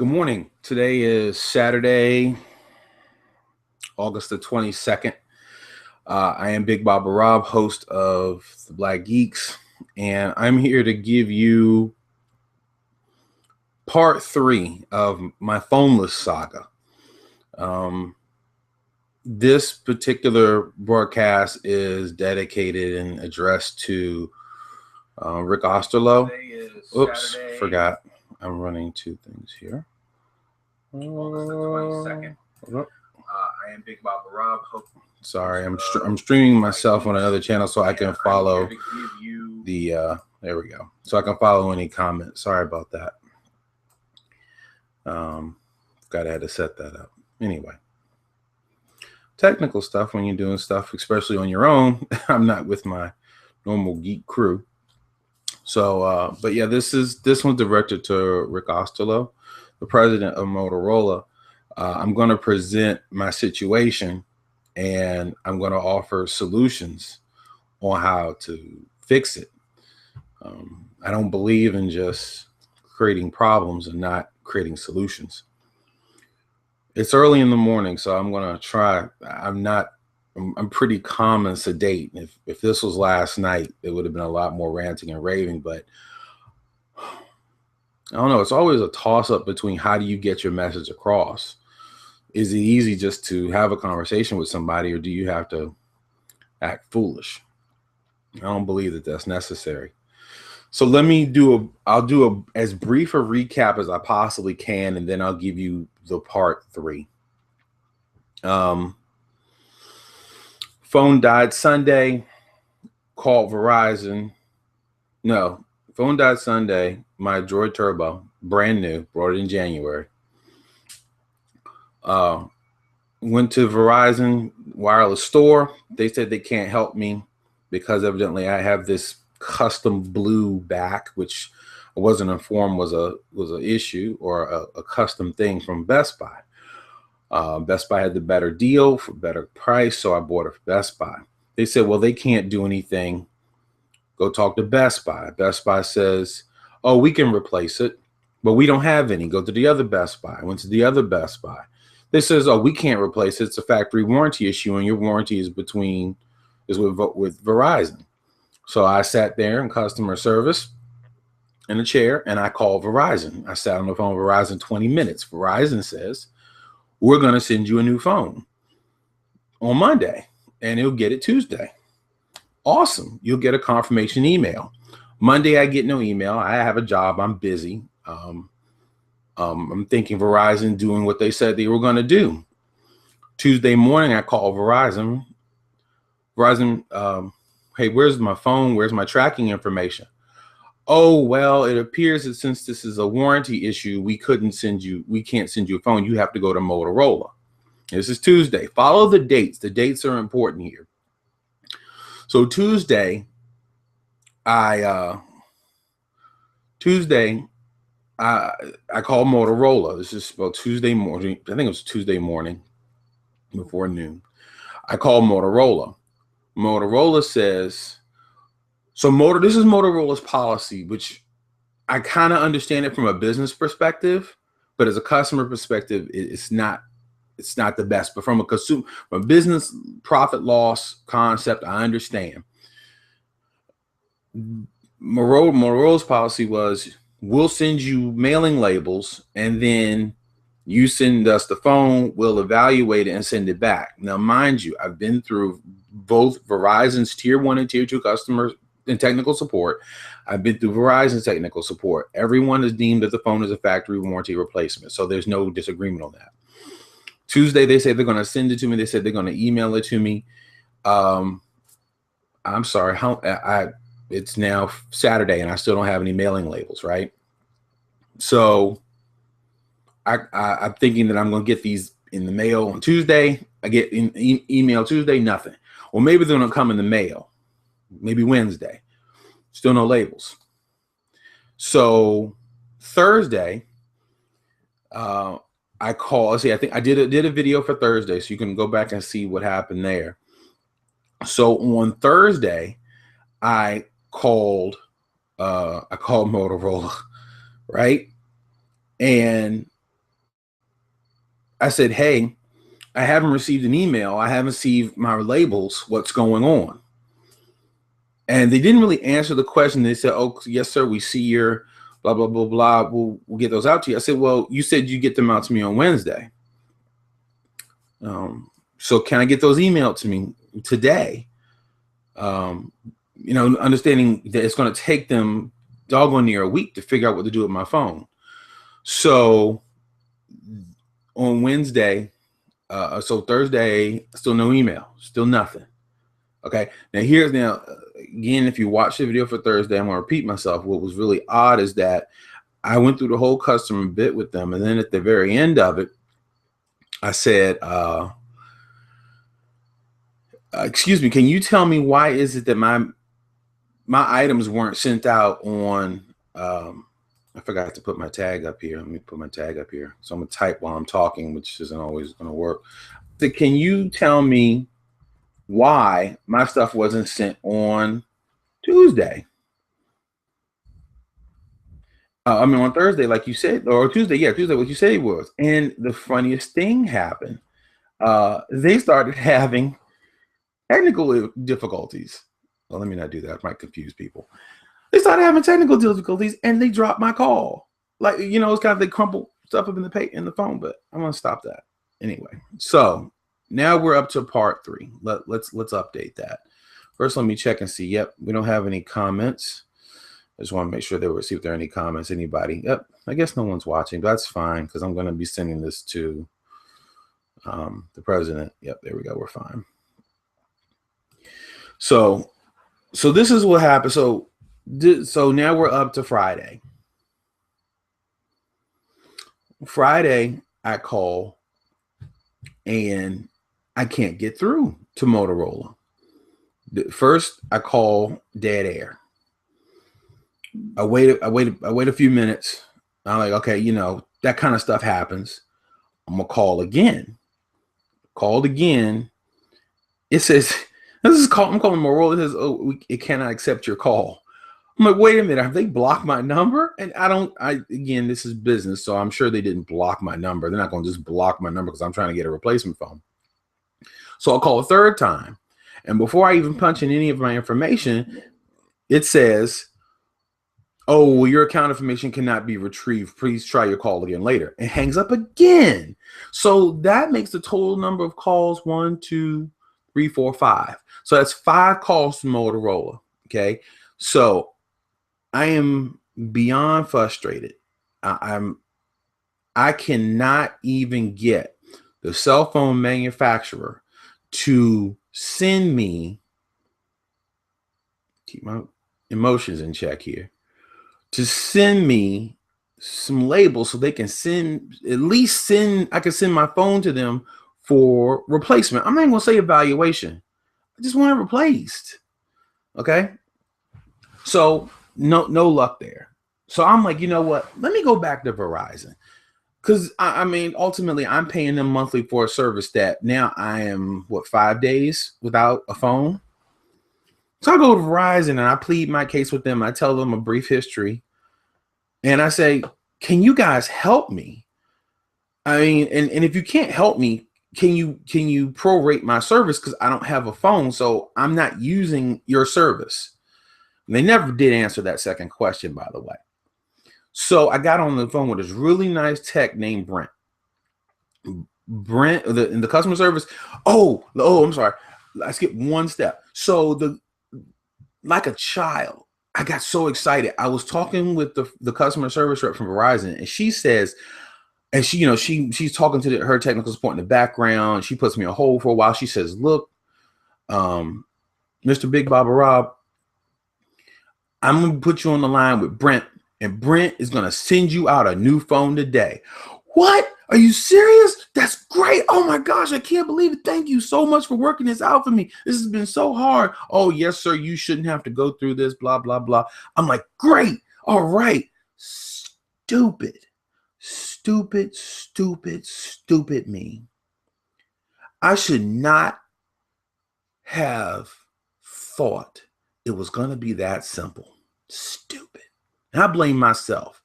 Good morning. Today is Saturday, August the 22nd. I am Big Baba Rob, host of The Black Geeks, and I'm here to give you part 3 of my phoneless saga. This particular broadcast is dedicated and addressed to Rick Osterloh. Oops, forgot. I'm running two things here. August the 22nd. I am Big Baba Rob. Sorry, I'm streaming myself on another channel so I can follow the there we go. So I can follow any comments. Sorry about that. Gotta have to set that up. Anyway. Technical stuff when you're doing stuff, especially on your own. I'm not with my normal geek crew. So but yeah, this one's directed to Rick Osterloh, the president of Motorola. I'm going to present my situation and I'm going to offer solutions on how to fix it. I don't believe in just creating problems and not creating solutions. It's early in the morning, so I'm going to try. I'm pretty calm and sedate. If this was last night, it would have been a lot more ranting and raving, but I don't know. It's always a toss up between how do you get your message across? Is it easy just to have a conversation with somebody, or do you have to act foolish? I don't believe that that's necessary. So let me I'll do as brief a recap as I possibly can, and then I'll give you the part 3. Phone died Sunday, called Verizon. No, phone died Sunday. My Droid Turbo, brand new, brought it in January. Went to Verizon wireless store. They said they can't help me because evidently I have this custom blue back, which I wasn't informed was an issue or a custom thing from Best Buy. Best Buy had the better deal for better price, so I bought it from Best Buy. They said, well, they can't do anything. Go talk to Best Buy. Best Buy says, oh, we can replace it, but we don't have any. Go to the other Best Buy. I went to the other Best Buy. They says, oh, we can't replace it. It's a factory warranty issue, and your warranty is with Verizon. So I sat there in customer service in a chair, and I called Verizon. I sat on the phone with Verizon 20 minutes. Verizon says, we're going to send you a new phone on Monday, and you'll get it Tuesday. Awesome. You'll get a confirmation email. Monday, I get no email. I have a job. I'm busy. I'm thinking Verizon doing what they said they were going to do. Tuesday morning, I call Verizon. Hey, where's my phone? Where's my tracking information? Oh, well, it appears that since this is a warranty issue, we can't send you a phone. You have to go to Motorola. This is Tuesday. Follow the dates. The dates are important here. So Tuesday, I called Motorola. This is about Tuesday morning. I think it was Tuesday morning before noon. I called Motorola. Motorola says, this is Motorola's policy, which I kind of understand it from a business perspective, but as a customer perspective, it's not the best. But from a business profit loss concept, I understand. Motorola's policy was, we'll send you mailing labels, and then you send us the phone, we'll evaluate it and send it back. Now, mind you, I've been through both Verizon's tier 1 and tier 2 customers and technical support. I've been through Verizon's technical support. Everyone has deemed that the phone is a factory warranty replacement, so there's no disagreement on that. Tuesday, they say they're going to send it to me. They said they're going to email it to me. I'm sorry, it's now Saturday and I still don't have any mailing labels, right? So I'm thinking that I'm going to get these in the mail on Tuesday. I get email Tuesday, nothing. Or maybe they're going to come in the mail, maybe Wednesday. Still no labels. So Thursday, I call. See, I think I did a video for Thursday, so you can go back and see what happened there. So on Thursday, I called Motorola, right? And I said, hey, I haven't received an email. I haven't received my labels. What's going on? And they didn't really answer the question. They said, oh, yes, sir. We see your blah, blah, blah, blah. We'll get those out to you. I said, well, you said you get them out to me on Wednesday. So can I get those emailed to me today? Understanding that it's going to take them doggone near a week to figure out what to do with my phone. So on Wednesday, so Thursday, still no email, still nothing. Okay. Now again, if you watch the video for Thursday, I'm going to repeat myself. What was really odd is that I went through the whole customer bit with them. And then at the very end of it, I said, excuse me, can you tell me why is it that my items weren't sent out on, I forgot to put my tag up here. Let me put my tag up here. So I'm going to type while I'm talking, which isn't always going to work. So can you tell me why my stuff wasn't sent on Tuesday? On Thursday, like you said, or Tuesday. Yeah, Tuesday, what you said it was. And the funniest thing happened. They started having technical difficulties. Well, let me not do that. I might confuse people. They started having technical difficulties and they dropped my call. Like, it's kind of, they crumple stuff up in the phone, but I'm going to stop that. Anyway, so now we're up to part 3. Let's update that. First, let me check and see. Yep, we don't have any comments. I just want to make sure see if there are any comments. Anybody? Yep, I guess no one's watching. But that's fine because I'm going to be sending this to the president. Yep, there we go. We're fine. So this is what happened. So now we're up to Friday. Friday, I call and I can't get through to Motorola. First, I call dead air. I wait a few minutes. I'm like, okay, that kind of stuff happens. I'm gonna call again. Called again. It says, I'm calling Motorola. It says, oh, it cannot accept your call. I'm like, wait a minute, have they blocked my number? And again, this is business, so I'm sure they didn't block my number. They're not going to just block my number because I'm trying to get a replacement phone. So I'll call a third time. And before I even punch in any of my information, it says, oh, well, your account information cannot be retrieved. Please try your call again later. It hangs up again. So that makes the total number of calls 1, 2, 3, 4, 5. So that's 5 calls to Motorola. Okay. So I am beyond frustrated. I cannot even get the cell phone manufacturer to send me, keep my emotions in check here, to send me some labels so they can I can send my phone to them for replacement. I'm not even gonna say evaluation. I just want it replaced. Okay. So no luck there. So I'm like, you know what? Let me go back to Verizon. Because ultimately I'm paying them monthly for a service that now I am 5 days without a phone. So I go to Verizon and I plead my case with them. I tell them a brief history. And I say, can you guys help me? And if you can't help me, can you prorate my service? Because I don't have a phone, so I'm not using your service. And they never did answer that second question, by the way. So I got on the phone with this really nice tech named Brent. Brent, in the customer service. Oh, I'm sorry. I skipped one step. So like a child, I got so excited. I was talking with the customer service rep from Verizon, and she says, and she's talking to her technical support in the background. She puts me on hold for a while. She says, look, Mr. Big Baba Rob, I'm going to put you on the line with Brent, and Brent is going to send you out a new phone today. What? Are you serious? That's great. Oh my gosh, I can't believe it. Thank you so much for working this out for me. This has been so hard. Oh, yes, sir. You shouldn't have to go through this, blah, blah, blah. I'm like, great. All right. Stupid me. I should not have thought it was going to be that simple. Stupid. And I blame myself.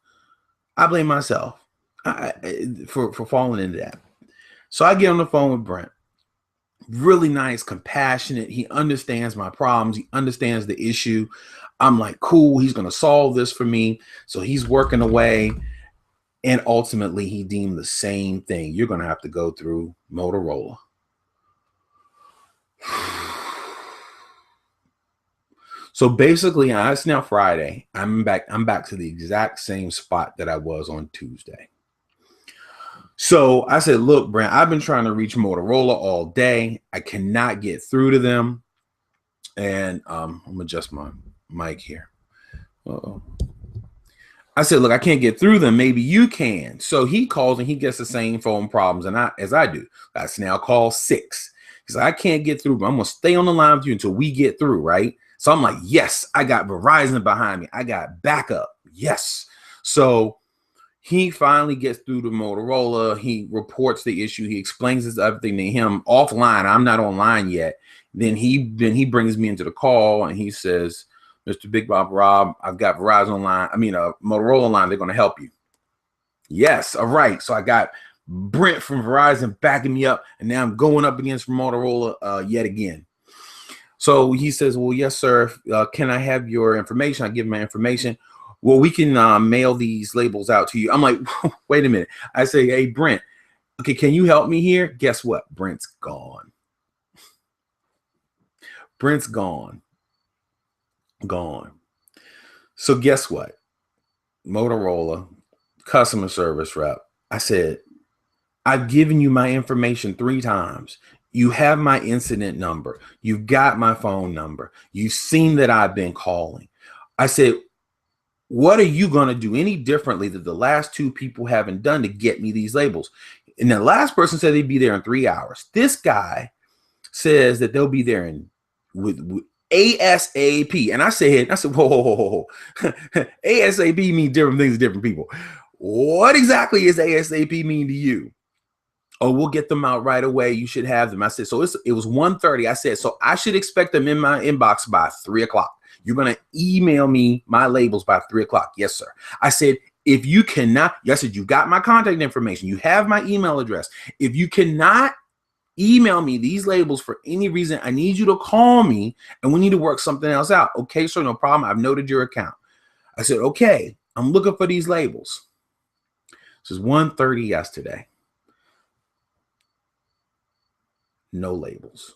For falling into that. So I get on the phone with Brent. Really nice, compassionate. He understands my problems. He understands the issue. I'm like, cool, he's going to solve this for me. So he's working away. And ultimately, he deemed the same thing. You're going to have to go through Motorola. So basically, it's now Friday. I'm back to the exact same spot that I was on Tuesday. So I said, look, Brent, I've been trying to reach Motorola all day. I cannot get through to them. And I'm going to adjust my mic here. Uh-oh. I said, look, I can't get through them. Maybe you can. So he calls and he gets the same phone problems as I do. That's now call 6. He said, I can't get through, but I'm going to stay on the line with you until we get through, right? So I'm like, yes, I got Verizon behind me. I got backup. Yes. So he finally gets through to Motorola. He reports the issue. He explains everything to him offline. I'm not online yet. Then he brings me into the call and he says, Mr. Big Bob Rob, I've got Verizon online. Motorola line. They're going to help you. Yes. All right. So I got Brent from Verizon backing me up. And now I'm going up against Motorola yet again. So he says, well, yes, sir. Can I have your information? I give him my information. Well, we can mail these labels out to you. I'm like, wait a minute. I say, hey, Brent, okay, can you help me here? Guess what? Brent's gone. Brent's gone. So guess what? Motorola customer service rep. I said, I've given you my information 3 times. You have my incident number. You've got my phone number. You've seen that I've been calling. I said, what are you going to do any differently that the last 2 people haven't done to get me these labels? And the last person said they'd be there in 3 hours. This guy says that they'll be there with ASAP. And I said, whoa. ASAP means different things to different people. What exactly is ASAP mean to you? Oh, we'll get them out right away. You should have them. I said, so it was 1:30. I said, so I should expect them in my inbox by 3 o'clock. You're going to email me my labels by 3 o'clock. Yes, sir. I said, if you cannot, I said, you got my contact information. You have my email address. If you cannot email me these labels for any reason, I need you to call me and we need to work something else out. Okay, sir, no problem. I've noted your account. I said, okay, I'm looking for these labels. This is 1:30 yesterday. No labels.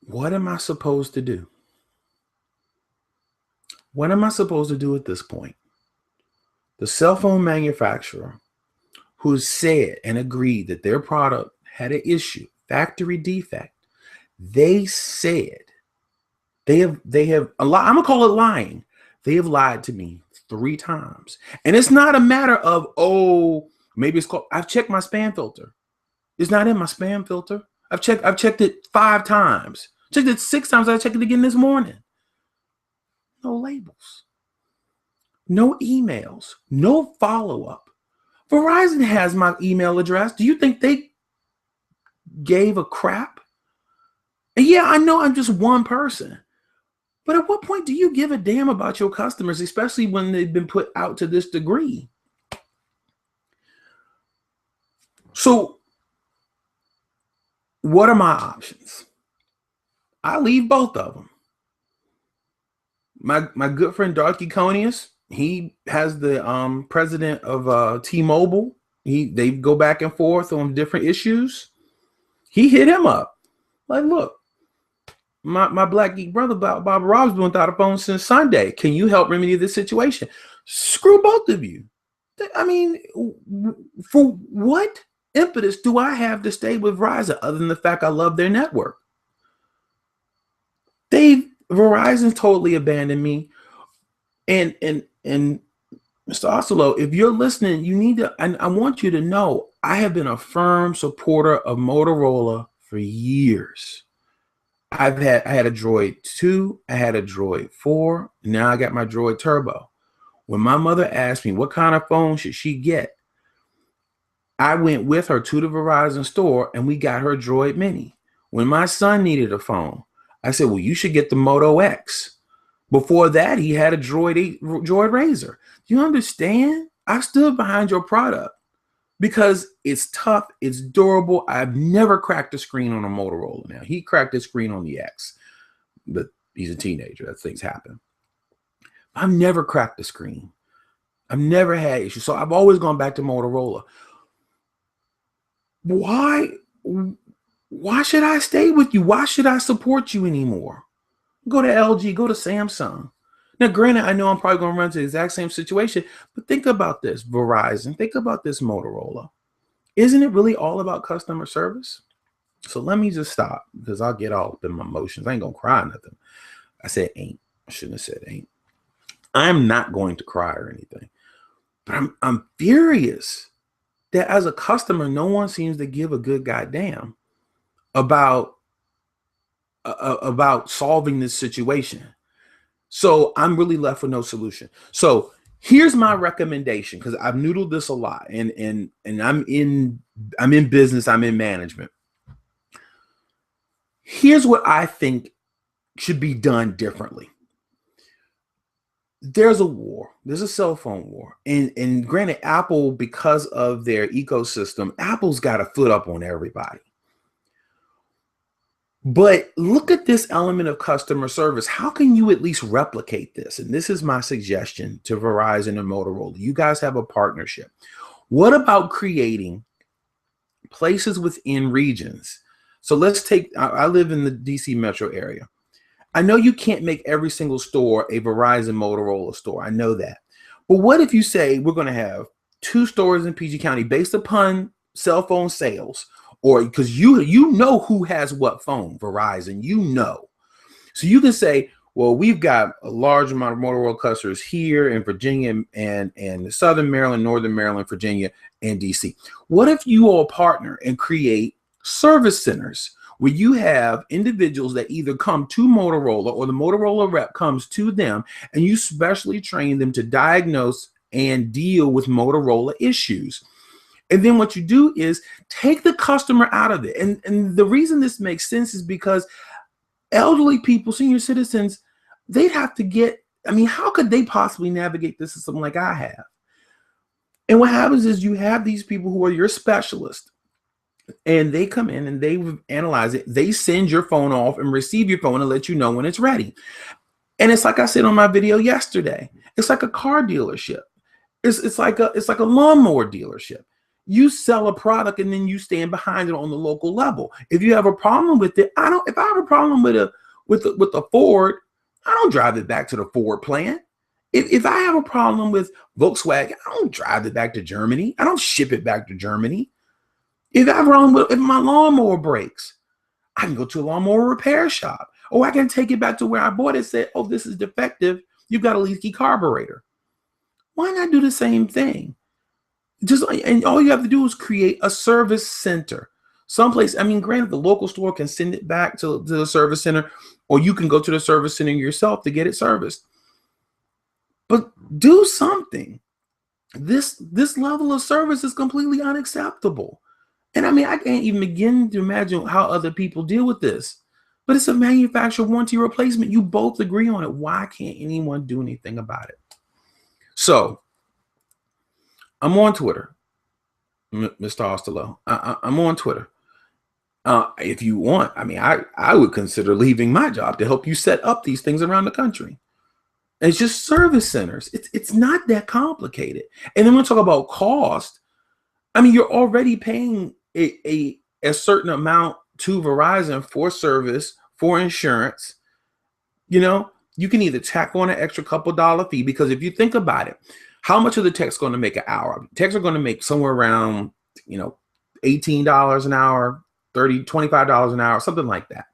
What am I supposed to do? What am I supposed to do at this point? The cell phone manufacturer who said and agreed that their product had an issue, factory defect, they said they have a lot. I'm gonna call it lying. They have lied to me 3 times. And it's not a matter of, oh, maybe it's called, I've checked my spam filter. It's not in my spam filter. I've checked it 5 times. Checked it 6 times. I checked it again this morning. No labels. No emails. No follow-up. Verizon has my email address. Do you think they gave a crap? And yeah, I know I'm just one person. But at what point do you give a damn about your customers, especially when they've been put out to this degree? So what are my options? I leave both of them. My good friend Darky Conius, he has the president of T-Mobile. They go back and forth on different issues. He hit him up. Like, look, my black geek brother Bob Rob's been without a phone since Sunday. Can you help remedy this situation? Screw both of you. I mean, for what impetus do I have to stay with Verizon other than the fact I love their network? Verizon's totally abandoned me. And Mr. Oslo, if you're listening, you need to, I want you to know, I have been a firm supporter of Motorola for years. I had a Droid 2, I had a Droid 4, now I got my Droid Turbo. When my mother asked me what kind of phone should she get, I went with her to the Verizon store and we got her Droid Mini. When my son needed a phone, I said, well, you should get the Moto X Before that, he had a Droid Razor. You understand? I stood behind your product because it's tough, it's durable. I've never cracked a screen on a Motorola. Now, he cracked his screen on the X, but he's a teenager. That things happen. I've never cracked the screen. I've never had issues. So I've always gone back to Motorola. Why should I stay with you? Why should I support you anymore? Go to LG, go to Samsung. Now, granted, I know I'm probably going to run into the exact same situation, but think about this, Verizon. Think about this, Motorola. Isn't it really all about customer service? So let me just stop because I'll get all up in my emotions. I ain't going to cry or nothing. I said ain't. I shouldn't have said ain't. I'm not going to cry or anything. But I'm furious that as a customer, no one seems to give a good goddamn about solving this situation. So I'm really left with no solution. So here's my recommendation, because I've noodled this a lot, and I'm in business, I'm in management. Here's what I think should be done differently. There's a war. There's a cell phone war. And granted, Apple, because of their ecosystem, Apple's got a foot up on everybody. But look at this element of customer service. How can you at least replicate this? And this is my suggestion to Verizon and Motorola. You guys have a partnership. What about creating places within regions? So let's take, I live in the DC metro area. I know you can't make every single store a Verizon Motorola store. I know that. But what if you say we're going to have 2 stores in PG County based upon cell phone sales, or because you know who has what phone, Verizon, you know. So you can say, well, we've got a large amount of Motorola customers here in Virginia and Southern Maryland, Northern Maryland, Virginia, and DC. What if you all partner and create service centers where you have individuals that either come to Motorola or the Motorola rep comes to them, and you specially train them to diagnose and deal with Motorola issues? And then what you do is take the customer out of it. And the reason this makes sense is because elderly people, senior citizens, they'd have to get, I mean, how could they possibly navigate this system like I have? And what happens is you have these people who are your specialists, and they come in and they analyze it. They send your phone off and receive your phone and let you know when it's ready. And it's like I said on my video yesterday, it's like a car dealership. It's like a lawnmower dealership. You sell a product and then you stand behind it on the local level. If you have a problem with it, if I have a problem with a Ford, I don't drive it back to the Ford plant. If I have a problem with Volkswagen, I don't drive it back to Germany. I don't ship it back to Germany. If I have a problem with, if my lawnmower breaks, I can go to a lawnmower repair shop, or I can take it back to where I bought it, say, oh, this is defective. You've got a leaky carburetor. Why not do the same thing? And all you have to do is create a service center. Someplace, I mean, granted, the local store can send it back to the service center, or you can go to the service center yourself to get it serviced. But do something. This level of service is completely unacceptable. And I mean, I can't even begin to imagine how other people deal with this. But it's a manufacturer warranty replacement. You both agree on it. Why can't anyone do anything about it? So I'm on Twitter, Mr. Osterloh. I'm on Twitter. If you want, I mean, I would consider leaving my job to help you set up these things around the country. It's just service centers. It's not that complicated. And then when we talk about cost, I mean, you're already paying a certain amount to Verizon for service, for insurance. You know, you can either tack on an extra couple dollar fee, because if you think about it, how much are the techs going to make an hour? Techs are going to make somewhere around, $18 an hour, $30, $25 an hour, something like that.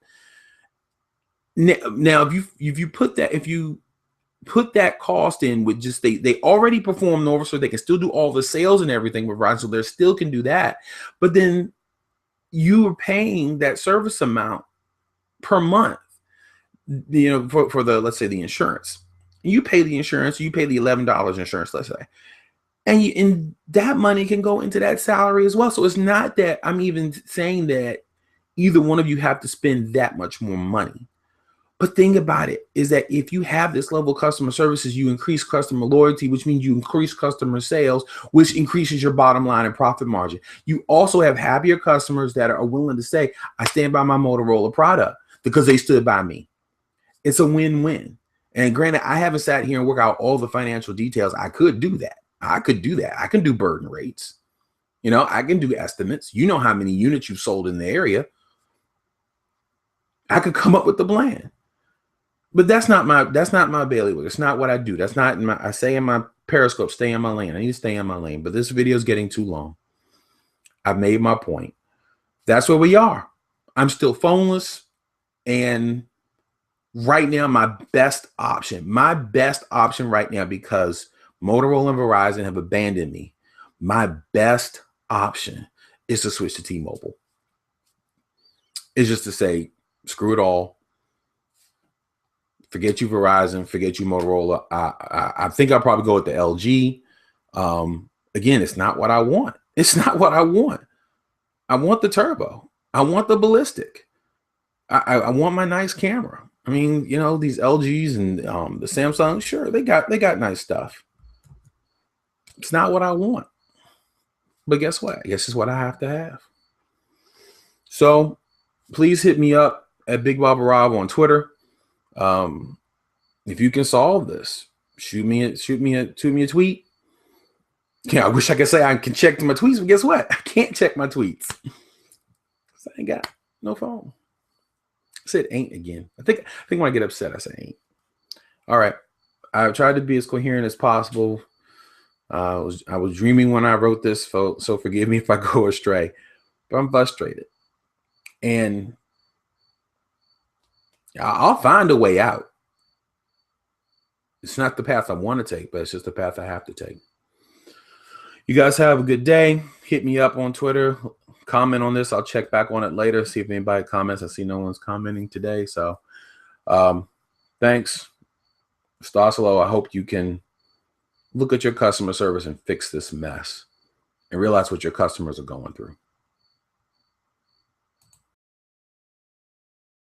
Now, if you put that cost in with just they already perform Nova, so they can still do all the sales and everything with Verizon, so they still can do that. But then you are paying that service amount per month, for the, let's say, the insurance. You pay the insurance, you pay the $11 insurance, let's say, and that money can go into that salary as well. So it's not that I'm even saying that either one of you have to spend that much more money. But think about it is that if you have this level of customer services, you increase customer loyalty, which means you increase customer sales, which increases your bottom line and profit margin. You also have happier customers that are willing to say, I stand by my Motorola product because they stood by me. It's a win-win. And granted, I haven't sat here and worked out all the financial details. I could do that. I could do that. I can do burden rates. You know, I can do estimates. You know how many units you've sold in the area. I could come up with the plan. But that's not my bailiwick. It's not what I do. That's not in my, I say in my Periscope, stay in my lane. I need to stay in my lane. But this video is getting too long. I've made my point. That's where we are. I'm still phoneless. And right now, my best option right now, because Motorola and Verizon have abandoned me, my best option is to switch to T-Mobile. It's just to say, screw it all. Forget you, Verizon. Forget you, Motorola. I think I'll probably go with the LG. Again, it's not what I want. It's not what I want. I want the turbo. I want the ballistic. I want my nice camera. I mean, you know, these LGs and the Samsung, sure, they got nice stuff. It's not what I want. But guess what? I guess it's what I have to have. So please hit me up at Big Baba Rob on Twitter. If you can solve this, shoot me a tweet. Yeah, I wish I could say I can check my tweets, but guess what? I can't check my tweets. I ain't got no phone. I said ain't again. I think when I get upset, I say ain't. All right. I've tried to be as coherent as possible. I was dreaming when I wrote this, so forgive me if I go astray. But I'm frustrated. And I'll find a way out. It's not the path I want to take, but it's just the path I have to take. You guys have a good day. Hit me up on Twitter. Comment on this. I'll check back on it later, see if anybody comments. I see no one's commenting today. So thanks. Stasilo, I hope you can look at your customer service and fix this mess and realize what your customers are going through.